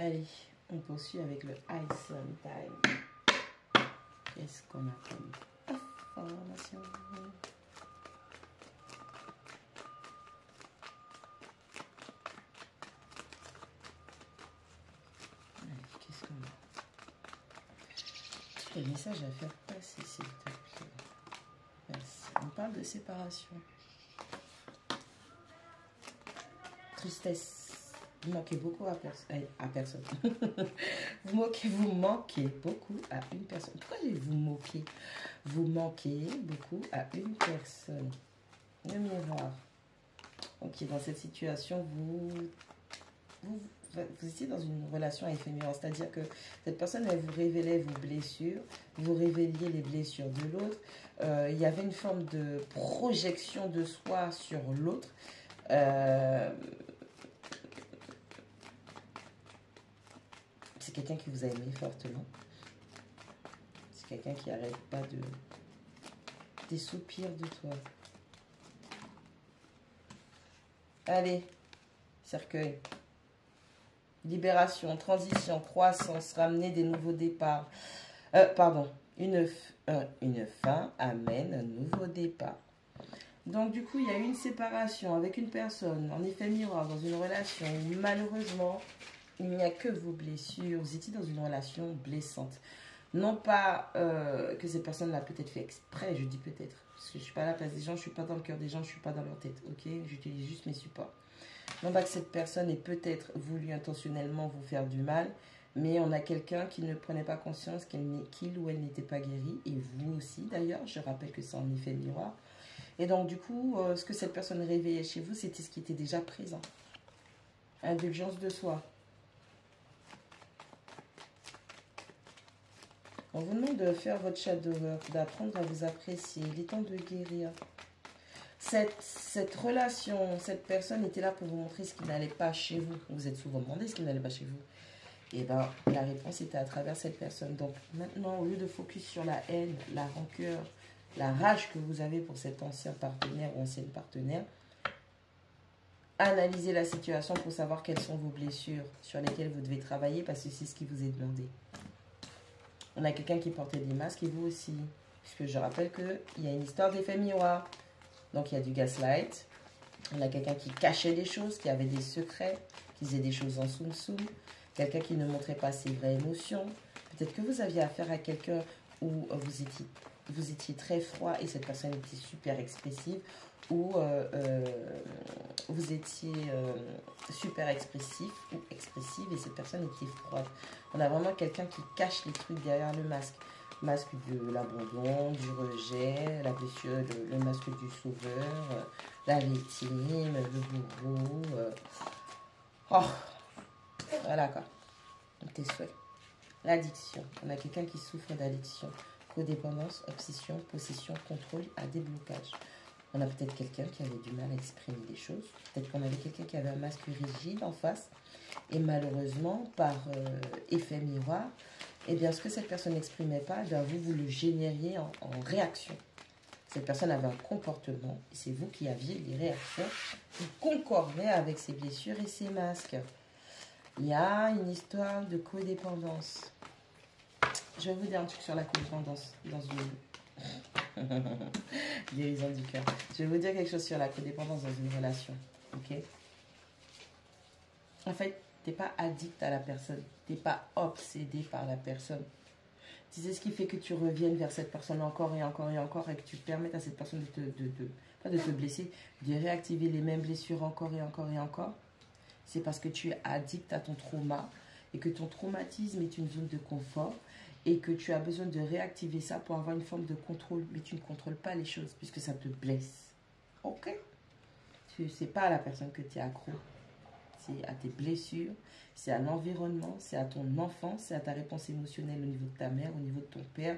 Allez, on poursuit avec le Iceland Time. Qu'est-ce qu'on a comme information? Qu'est-ce qu'on a? Quel message à faire passer, s'il te plaît? Merci. On parle de séparation. Tristesse. Vous manquez beaucoup à personne. Vous manquez beaucoup à une personne. Pourquoi vous moquez? Vous manquez beaucoup à une personne. Le miroir. Ok, dans cette situation, vous étiez dans une relation à effet miroir. C'est-à-dire que cette personne, elle vous révélait vos blessures. Vous révéliez les blessures de l'autre. Il y avait une forme de projection de soi sur l'autre. C'est quelqu'un qui vous a aimé fortement. C'est quelqu'un qui n'arrête pas des soupirs de toi. Allez, cercueil. Libération, transition, croissance, ramener des nouveaux départs. Une fin amène un nouveau départ. Donc, du coup, il y a eu une séparation avec une personne, en effet miroir, dans une relation où, malheureusement, il n'y a que vos blessures. Vous étiez dans une relation blessante. Non pas que cette personne l'a peut-être fait exprès, je dis peut-être. Parce que je ne suis pas à la place des gens, je ne suis pas dans le cœur des gens, je ne suis pas dans leur tête. Ok, j'utilise juste mes supports. Non pas que cette personne ait peut-être voulu intentionnellement vous faire du mal, mais on a quelqu'un qui ne prenait pas conscience qu'il ou elle n'était pas guéri. Et vous aussi d'ailleurs, je rappelle que c'est en effet miroir. Et donc du coup, ce que cette personne réveillait chez vous, c'était ce qui était déjà présent. Indulgence de soi. On vous demande de faire votre shadow work, d'apprendre à vous apprécier. Il est temps de guérir. Cette relation, cette personne était là pour vous montrer ce qui n'allait pas chez vous. Vous êtes souvent demandé ce qui n'allait pas chez vous. Et bien, la réponse était à travers cette personne. Donc maintenant, au lieu de focus sur la haine, la rancœur, la rage que vous avez pour cet ancien partenaire ou ancienne partenaire, analysez la situation pour savoir quelles sont vos blessures sur lesquelles vous devez travailler parce que c'est ce qui vous est demandé. On a quelqu'un qui portait des masques et vous aussi. Puisque je rappelle qu'il y a une histoire d'effet miroir. Donc il y a du gaslight. On a quelqu'un qui cachait des choses, qui avait des secrets, qui faisait des choses en soum-soum. Quelqu'un qui ne montrait pas ses vraies émotions. Peut-être que vous aviez affaire à quelqu'un où vous étiez très froid et cette personne était super expressive. Ou vous étiez super expressif ou expressive et cette personne était froide. On a vraiment quelqu'un qui cache les trucs derrière le masque. Masque de l'abandon, du rejet, la blessure, le masque du sauveur, la victime, le bourreau. Voilà quoi. Tes souhaits. L'addiction. On a quelqu'un qui souffre d'addiction. Codépendance, obsession, possession, contrôle, à déblocage. On a peut-être quelqu'un qui avait du mal à exprimer des choses. Peut-être qu'on avait quelqu'un qui avait un masque rigide en face. Et malheureusement, par effet miroir, eh bien, ce que cette personne n'exprimait pas, eh bien, vous le génériez en réaction. Cette personne avait un comportement, et c'est vous qui aviez les réactions qui concordaient avec ses blessures et ses masques. Il y a une histoire de codépendance. Je vais vous dire un truc sur la codépendance dans une... guérison du cœur. Je vais vous dire quelque chose sur la codépendance dans une relation. Ok? En fait, tu n'es pas addict à la personne. Tu n'es pas obsédé par la personne. Tu sais ce qui fait que tu reviennes vers cette personne encore et encore et encore et que tu permettes à cette personne pas de te blesser, de réactiver les mêmes blessures encore et encore et encore. C'est parce que tu es addict à ton trauma et que ton traumatisme est une zone de confort et que tu as besoin de réactiver ça pour avoir une forme de contrôle. Mais tu ne contrôles pas les choses puisque ça te blesse. Ok? C'est pas à la personne que tu es accro. C'est à tes blessures, c'est à l'environnement, c'est à ton enfant, c'est à ta réponse émotionnelle au niveau de ta mère, au niveau de ton père,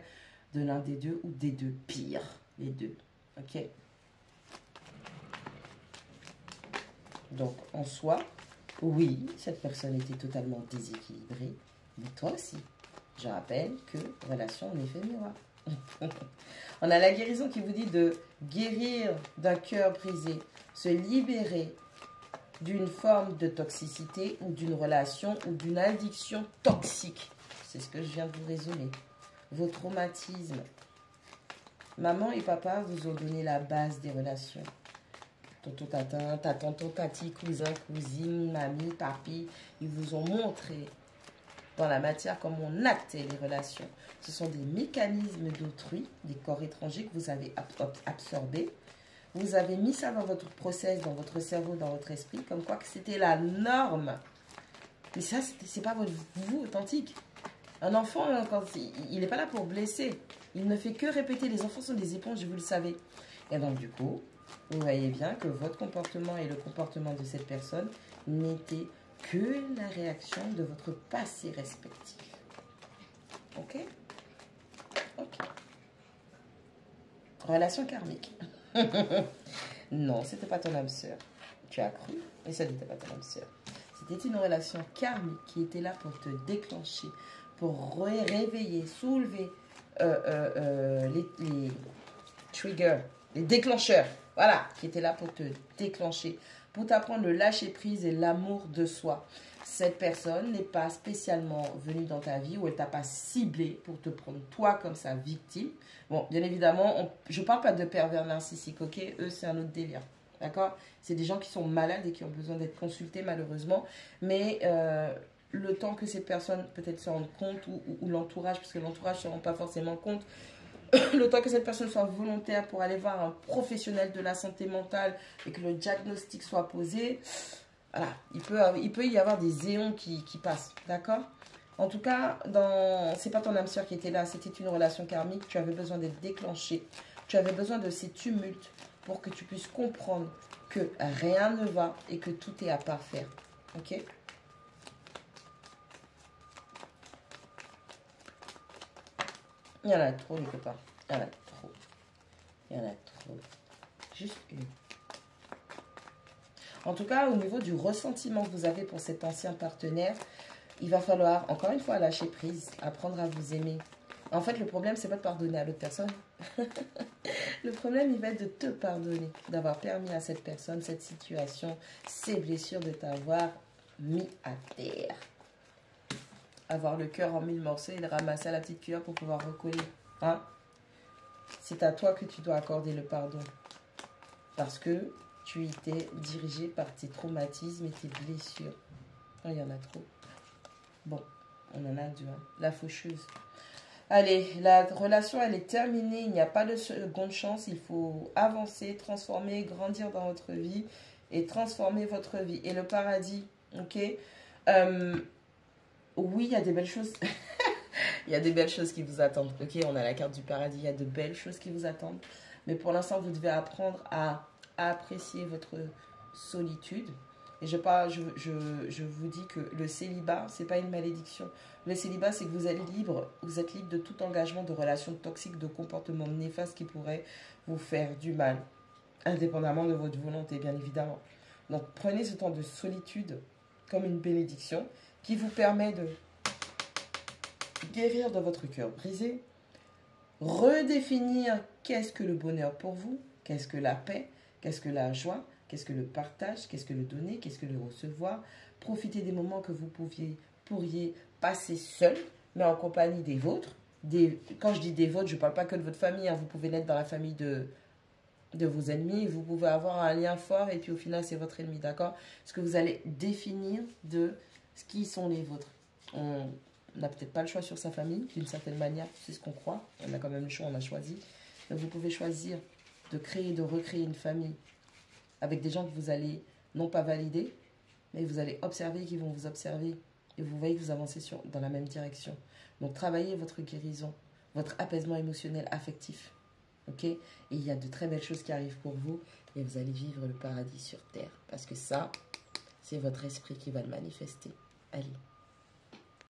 de l'un des deux ou des deux. Pire, les deux. Ok? Donc, en soi, oui, cette personne était totalement déséquilibrée, mais toi aussi. Je rappelle que relation en effet miroir. On a la guérison qui vous dit de guérir d'un cœur brisé, se libérer d'une forme de toxicité ou d'une relation ou d'une addiction toxique. C'est ce que je viens de vous résumer. Vos traumatismes. Maman et papa vous ont donné la base des relations. Tonton, tatin, ta tonton, tati, cousin, cousine, mamie, papi, ils vous ont montré dans la matière comment on actait les relations. Ce sont des mécanismes d'autrui, des corps étrangers que vous avez absorbés. Vous avez mis ça dans votre process, dans votre cerveau, dans votre esprit, comme quoi que c'était la norme. Mais ça, c'est pas votre vous authentique. Un enfant, quand il n'est pas là pour blesser. Il ne fait que répéter. Les enfants sont des éponges, vous le savez. Et donc, du coup, vous voyez bien que votre comportement et le comportement de cette personne n'étaient que la réaction de votre passé respectif. Ok? Ok. Relation karmique. Non, c'était pas ton âme sœur. Tu as cru, mais ça n'était pas ton âme sœur. C'était une relation karmique qui était là pour te déclencher, pour réveiller, soulever les triggers, les déclencheurs. Voilà, qui étaient là pour te déclencher, pour t'apprendre le lâcher prise et l'amour de soi. Cette personne n'est pas spécialement venue dans ta vie ou elle t'a pas ciblé pour te prendre toi comme sa victime. Bon, bien évidemment, je ne parle pas de pervers narcissiques, ok? Eux, c'est un autre délire, d'accord? C'est des gens qui sont malades et qui ont besoin d'être consultés malheureusement. Mais le temps que ces personnes peut-être se rendent compte ou l'entourage, parce que l'entourage ne se rend pas forcément compte, le temps que cette personne soit volontaire pour aller voir un professionnel de la santé mentale et que le diagnostic soit posé, voilà, il peut y avoir des éons qui passent, d'accord? En tout cas, c'est pas ton âme sœur qui était là, c'était une relation karmique, tu avais besoin d'être déclenché, tu avais besoin de ces tumultes pour que tu puisses comprendre que rien ne va et que tout est à parfaire, ok? Il y en a trop, les copains. Il y en a trop. Il y en a trop. Juste une. En tout cas, au niveau du ressentiment que vous avez pour cet ancien partenaire, il va falloir, encore une fois, lâcher prise, apprendre à vous aimer. En fait, le problème, c'est pas de pardonner à l'autre personne. Le problème, il va être de te pardonner, d'avoir permis à cette personne, cette situation, ces blessures, de t'avoir mis à terre. Avoir le cœur en 1000 morceaux et le ramasser à la petite cuillère pour pouvoir recoller. Hein? C'est à toi que tu dois accorder le pardon. Parce que tu étais dirigé par tes traumatismes et tes blessures. Oh, il y en a trop. Bon, on en a deux. Hein. La faucheuse. Allez, la relation, elle est terminée. Il n'y a pas de seconde chance. Il faut avancer, transformer, grandir dans votre vie et transformer votre vie. Et le paradis, ok? Oui, il y a des belles choses. Il y a des belles choses qui vous attendent. Ok, on a la carte du paradis. Il y a de belles choses qui vous attendent. Mais pour l'instant, vous devez apprendre à apprécier votre solitude. Et je vous dis que le célibat, ce n'est pas une malédiction. Le célibat, c'est que vous êtes libre de tout engagement de relations toxiques, de comportements néfastes qui pourraient vous faire du mal, indépendamment de votre volonté, bien évidemment. Donc, prenez ce temps de solitude comme une bénédiction qui vous permet de guérir de votre cœur brisé, redéfinir qu'est-ce que le bonheur pour vous, qu'est-ce que la paix, qu'est-ce que la joie, qu'est-ce que le partage, qu'est-ce que le donner, qu'est-ce que le recevoir. Profitez des moments que vous pourriez passer seul, mais en compagnie des vôtres. Quand je dis des vôtres, je ne parle pas que de votre famille. Hein. Vous pouvez naître dans la famille de vos ennemis. Vous pouvez avoir un lien fort et puis au final, c'est votre ennemi, d'accord? Parce que vous allez définir de ce qui sont les vôtres. On n'a peut-être pas le choix sur sa famille, d'une certaine manière. C'est ce qu'on croit. On a quand même le choix, on a choisi. Donc vous pouvez choisir de créer, de recréer une famille avec des gens que vous allez non pas valider, mais vous allez observer, qui vont vous observer. Et vous voyez que vous avancez dans la même direction. Donc travaillez votre guérison, votre apaisement émotionnel, affectif. Ok? Et il y a de très belles choses qui arrivent pour vous. Et vous allez vivre le paradis sur terre. Parce que ça, c'est votre esprit qui va le manifester. Allez.